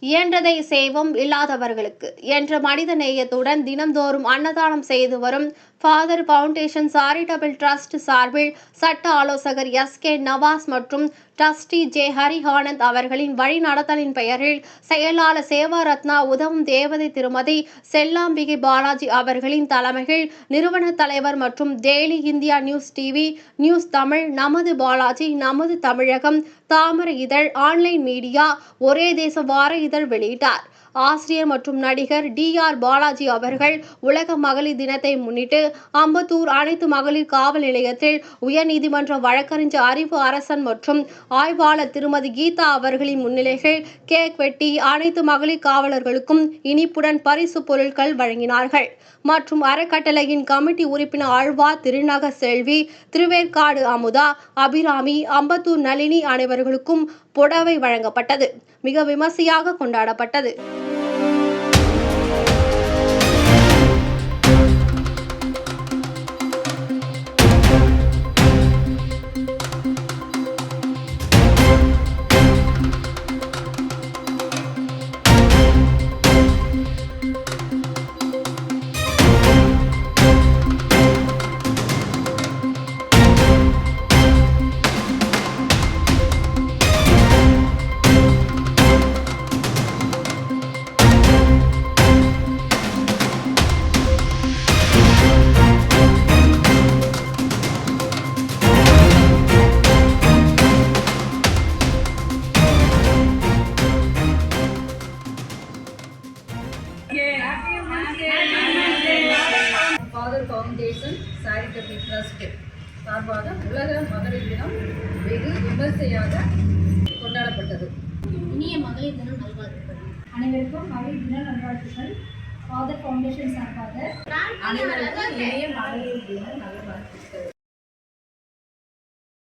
இயன்றதை செய்வோம் இல்லாதவர்களுக்கு என்ற மனித நேயத்துடன் தினந்தோறும் அன்னதானம் செய்து வரும் ஃபாதர் ஃபவுண்டேஷன் சாரிட்டபிள் ட்ரஸ்ட் சார்பில் சட்ட ஆலோசகர் எஸ்.கே. நவாஸ் மற்றும் ட்ரஸ்டி ஜே. ஹரி ஆனந்த் அவர்களின் வழிநடத்தலின் பெயரில் செயலாளர் சேவாரத்னா உதவும் தேவதை திருமதி செல்லாம்பிகை பாலாஜி அவர்களின் தலைமையில் நிறுவன தலைவர் மற்றும் daily India news TV, news Tamil, நமது பாலாஜி, நமது தமிழகம், தாமரை இதழ், ஆன்லைன் மீடியா, ஒரே தேச வார இதழ் வெளியிட்டார். ஆசிரியர் மற்றும் நடிகர் டி.ஆர். பாலாஜி அவர்கள் உலக மகளிர் தினத்தை முன்னிட்டு அம்பத்தூர் அனைத்து மகளிர் காவல் நிலையத்தில் உயர்நீதிமன்ற வழக்கறிஞர் அறிவு அரசன் மற்றும் ஆய்வாளர் திருமதி கீதா அவர்களின் முன்னிலையில் கேக் வெட்டி அனைத்து மகளிர் காவலர்களுக்கும் இனிப்புடன் பரிசு பொருட்கள் வழங்கினார்கள். மற்றும் அறக்கட்டளையின் கமிட்டி உறுப்பினர் ஆழ்வார், திருநகர் செல்வி, திருவேற்காடு அமுதா, அபிராமி, அம்பத்தூர் நளினி அனைவர்களுக்கும் புடவை வழங்கப்பட்டது. மிக விமர்சையாக கொண்டாடப்பட்டது. ஃபாதர் ஃபவுண்டேஷன் சாரிட்டபிள் ட்ரஸ்ட் சார்பாக உலக மகளிர் தினம் வெகு விமர்சையாக கொண்டாடப்பட்டது. இனிய மகளிர் தினம் நல்வாழ்த்துக்கள். அனைவருக்கும் மகளிர் தின நல்வாழ்த்துக்கள். ஃபாதர் ஃபவுண்டேஷன் சார்பாக அனைவருக்கும் இனிய மகளிர் தின நல்வாழ்த்துக்கள்.